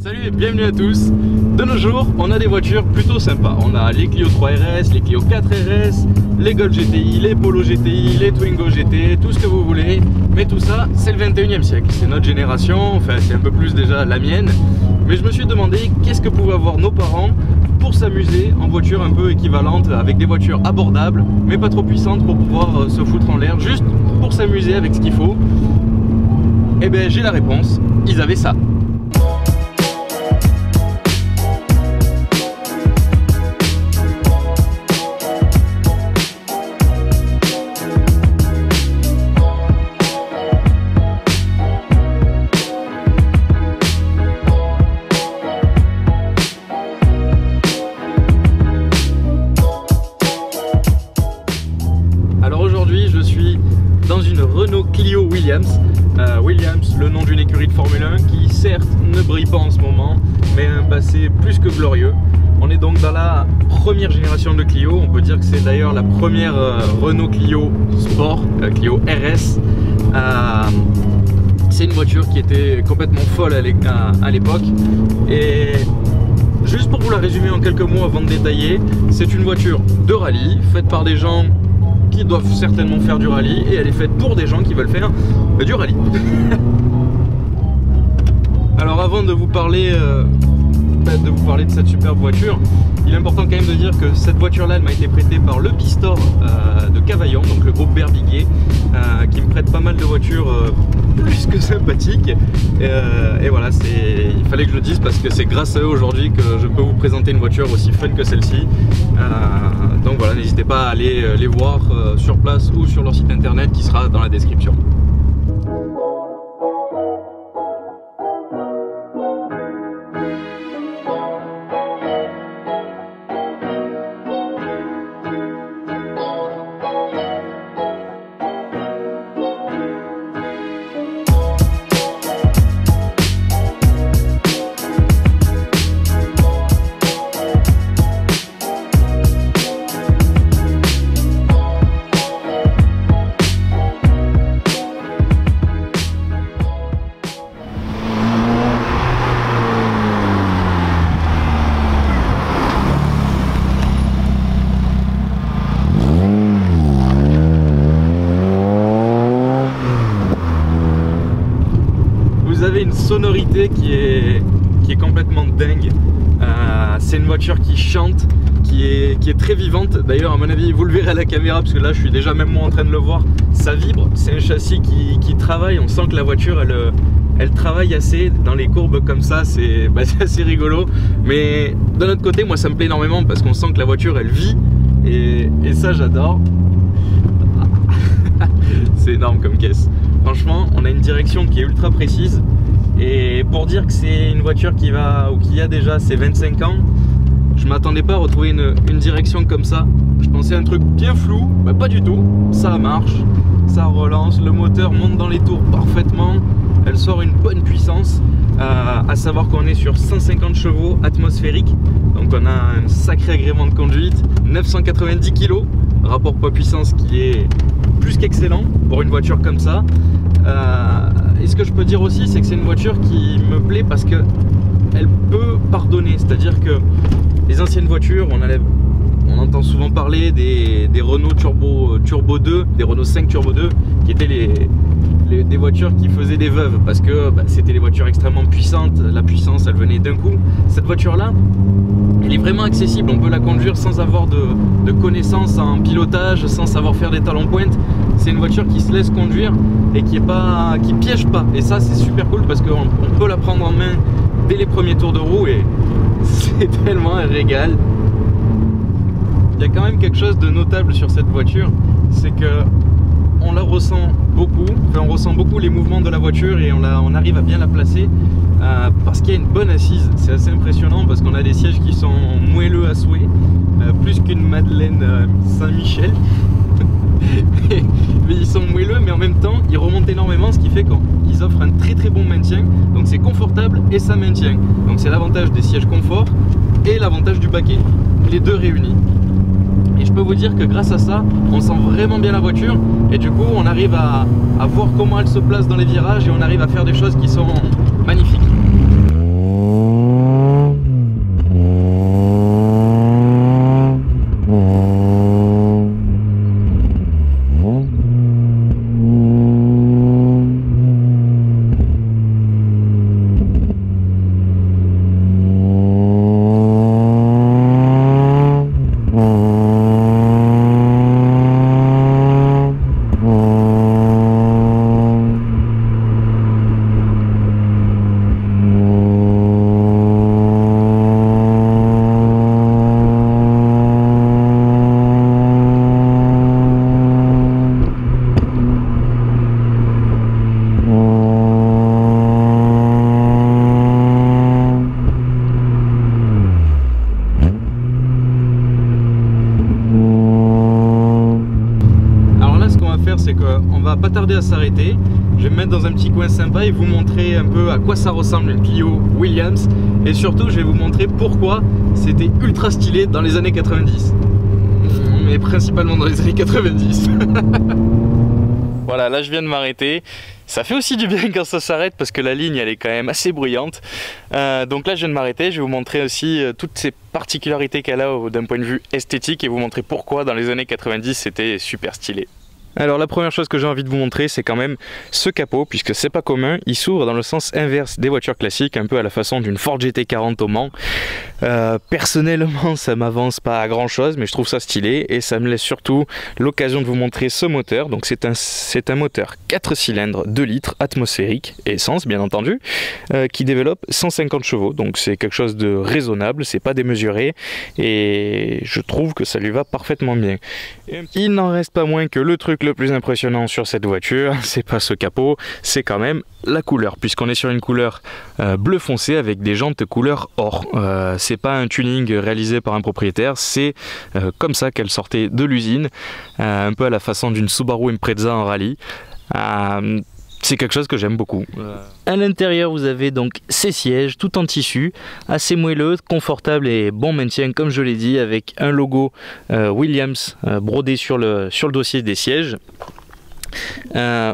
Salut et bienvenue à tous. De nos jours, on a des voitures plutôt sympas. On a les Clio 3 RS, les Clio 4 RS, les Golf GTI, les Polo GTI, les Twingo GT, tout ce que vous voulez. Mais tout ça, c'est le 21e siècle. C'est notre génération, enfin c'est un peu plus déjà la mienne. Mais je me suis demandé qu'est-ce que pouvaient avoir nos parents pour s'amuser en voiture un peu équivalente, avec des voitures abordables, mais pas trop puissantes pour pouvoir se foutre en l'air, juste pour s'amuser avec ce qu'il faut. Et ben j'ai la réponse, ils avaient ça. Je suis dans une Renault Clio Williams. Williams, le nom d'une écurie de Formule 1 qui certes ne brille pas en ce moment, mais a un passé plus que glorieux. On est donc dans la première génération de Clio. On peut dire que c'est d'ailleurs la première Renault Clio Sport, Clio RS. C'est une voiture qui était complètement folle à l'époque. Et juste pour vous la résumer en quelques mots avant de détailler, c'est une voiture de rallye faite par des gens qui doivent certainement faire du rallye, et elle est faite pour des gens qui veulent faire du rallye. Alors avant de vous parler de cette superbe voiture, il est important quand même de dire que cette voiture là, elle m'a été prêtée par le Pistor de Cavaillon, donc le groupe Berbiguet, qui me prête pas mal de voitures plus que sympathiques. Et voilà, il fallait que je le dise parce que c'est grâce à eux aujourd'hui que je peux vous présenter une voiture aussi fun que celle-ci. Donc voilà, n'hésitez pas à aller les voir sur place ou sur leur site internet qui sera dans la description. Une sonorité qui est complètement dingue. C'est une voiture qui chante, qui est très vivante. D'ailleurs, à mon avis, vous le verrez à la caméra, parce que là je suis déjà même moi en train de le voir, ça vibre. C'est un châssis qui travaille. On sent que la voiture elle travaille assez dans les courbes comme ça. C'est assez rigolo, mais d'un autre côté, moi ça me plaît énormément parce qu'on sent que la voiture elle vit, et ça j'adore. C'est énorme comme caisse. Franchement, on a une direction qui est ultra précise. Et pour dire que c'est une voiture qui a déjà ses 25 ans, je m'attendais pas à retrouver une direction comme ça. Je pensais à un truc bien flou, bah pas du tout. Ça marche, ça relance, le moteur monte dans les tours parfaitement. Elle sort une bonne puissance, à savoir qu'on est sur 150 chevaux atmosphériques. Donc on a un sacré agrément de conduite, 990 kg, rapport poids-puissance qui est plus qu'excellent pour une voiture comme ça. Et ce que je peux dire aussi, c'est que c'est une voiture qui me plaît parce que elle peut pardonner. C'est-à-dire que les anciennes voitures, on entend souvent parler des Renault Turbo 2, des Renault 5 Turbo 2, qui étaient des voitures qui faisaient des veuves parce que c'était des voitures extrêmement puissantes. La puissance, elle venait d'un coup. Cette voiture-là, elle est vraiment accessible. On peut la conduire sans avoir de connaissances en pilotage, sans savoir faire des talons pointe. C'est une voiture qui se laisse conduire et qui piège pas. Et ça, c'est super cool parce qu'on peut la prendre en main dès les premiers tours de roue, et c'est tellement un régal. Il y a quand même quelque chose de notable sur cette voiture, c'est que on la ressent beaucoup, on ressent beaucoup les mouvements de la voiture, et on arrive à bien la placer parce qu'il y a une bonne assise. C'est assez impressionnant parce qu'on a des sièges qui sont moelleux à souhait, plus qu'une Madeleine Saint-Michel. Mais ils sont moelleux, mais en même temps ils remontent énormément, ce qui fait qu'ils offrent un très très bon maintien. Donc c'est confortable et ça maintient. Donc c'est l'avantage des sièges confort et l'avantage du baquet, les deux réunis. Et je peux vous dire que grâce à ça, on sent vraiment bien la voiture, et du coup on arrive à voir comment elle se place dans les virages, et on arrive à faire des choses qui sont magnifiques. tarder à s'arrêter. Je vais me mettre dans un petit coin sympa et vous montrer un peu à quoi ça ressemble une Clio Williams. Et surtout, je vais vous montrer pourquoi c'était ultra stylé dans les années 90. Mais principalement dans les années 90. Voilà, là je viens de m'arrêter. Ça fait aussi du bien quand ça s'arrête parce que la ligne elle est quand même assez bruyante. Donc là je viens de m'arrêter, je vais vous montrer aussi toutes ces particularités qu'elle a d'un point de vue esthétique et vous montrer pourquoi dans les années 90 c'était super stylé. Alors la première chose que j'ai envie de vous montrer, c'est quand même ce capot, puisque c'est pas commun, il s'ouvre dans le sens inverse des voitures classiques, un peu à la façon d'une Ford GT40 au Mans. Personnellement ça m'avance pas à grand chose, mais je trouve ça stylé et ça me laisse surtout l'occasion de vous montrer ce moteur. Donc c'est un moteur 4 cylindres 2 litres atmosphérique, essence bien entendu, qui développe 150 chevaux, donc c'est quelque chose de raisonnable, c'est pas démesuré et je trouve que ça lui va parfaitement bien. Il n'en reste pas moins que le truc le plus impressionnant sur cette voiture, c'est pas ce capot, c'est quand même la couleur, puisqu'on est sur une couleur bleu foncé avec des jantes couleur or. C'est pas un tuning réalisé par un propriétaire, c'est comme ça qu'elle sortait de l'usine, un peu à la façon d'une Subaru Impreza en rallye. C'est quelque chose que j'aime beaucoup. À l'intérieur, vous avez donc ces sièges tout en tissu, assez moelleux, confortable et bon maintien comme je l'ai dit, avec un logo Williams brodé sur le dossier des sièges.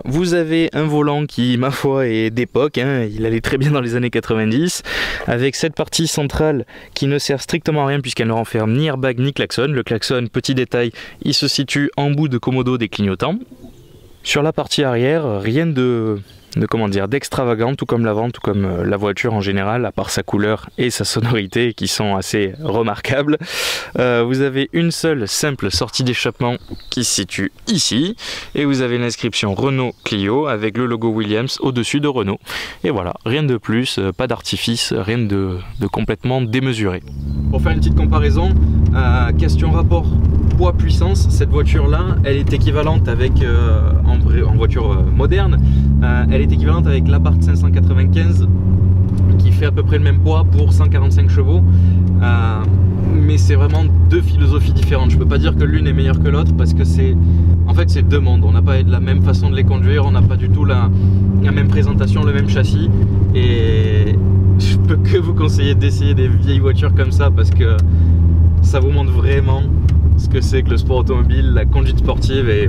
Vous avez un volant qui, ma foi, est d'époque, hein, il allait très bien dans les années 90, avec cette partie centrale qui ne sert strictement à rien puisqu'elle ne renferme ni airbag ni klaxon. Le klaxon, petit détail, il se situe en bout de commodo des clignotants. Sur la partie arrière, rien d'extravagant, tout comme l'avant, tout comme la voiture en général, à part sa couleur et sa sonorité qui sont assez remarquables. Vous avez une seule simple sortie d'échappement qui se situe ici et vous avez l'inscription Renault Clio avec le logo Williams au-dessus de Renault. Et voilà, rien de plus, pas d'artifice, rien de complètement démesuré. Pour faire une petite comparaison, question rapport poids-puissance, cette voiture-là, elle est équivalente avec, en voiture moderne, elle est équivalente avec l'Abarth 595 qui fait à peu près le même poids pour 145 chevaux. Mais c'est vraiment deux philosophies différentes. Je peux pas dire que l'une est meilleure que l'autre parce que c'est deux mondes. On n'a pas la même façon de les conduire, on n'a pas du tout la même présentation, le même châssis. Et je peux que vous conseiller d'essayer des vieilles voitures comme ça parce que ça vous montre vraiment ce que c'est que le sport automobile, la conduite sportive, et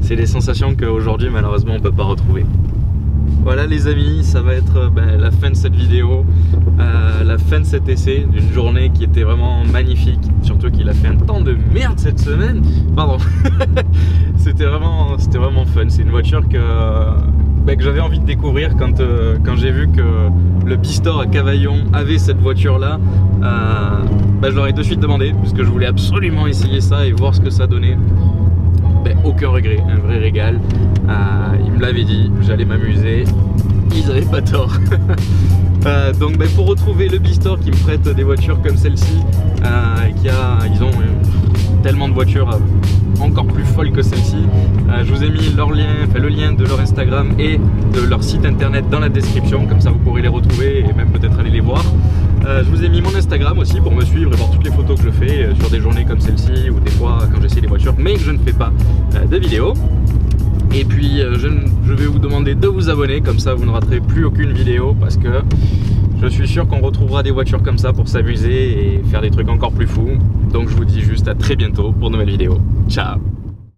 c'est des sensations qu'aujourd'hui malheureusement on ne peut pas retrouver. Voilà les amis, ça va être la fin de cette vidéo, la fin de cet essai, d'une journée qui était vraiment magnifique, surtout qu'il a fait un temps de merde cette semaine, pardon. C'était vraiment fun, c'est une voiture que j'avais envie de découvrir quand j'ai vu que le Bistore à Cavaillon avait cette voiture là. Je leur ai de suite demandé puisque je voulais absolument essayer ça et voir ce que ça donnait. Aucun regret, un vrai régal. Ils me l'avaient dit, j'allais m'amuser, ils n'avaient pas tort. Donc pour retrouver le Bistore qui me prête des voitures comme celle-ci, ils ont tellement de voitures encore plus folles que celle-ci, je vous ai mis le lien de leur Instagram et de leur site internet dans la description, comme ça vous pourrez les retrouver et même peut-être aller les voir. Je vous ai mis mon Instagram aussi pour me suivre et voir toutes les photos que je fais sur des journées comme celle-ci ou des fois quand j'essaie des voitures mais que je ne fais pas de vidéos. Et puis je vais vous demander de vous abonner, comme ça vous ne raterez plus aucune vidéo parce que je suis sûr qu'on retrouvera des voitures comme ça pour s'amuser et faire des trucs encore plus fous. Donc je vous dis juste à très bientôt pour de nouvelles vidéos. Ciao!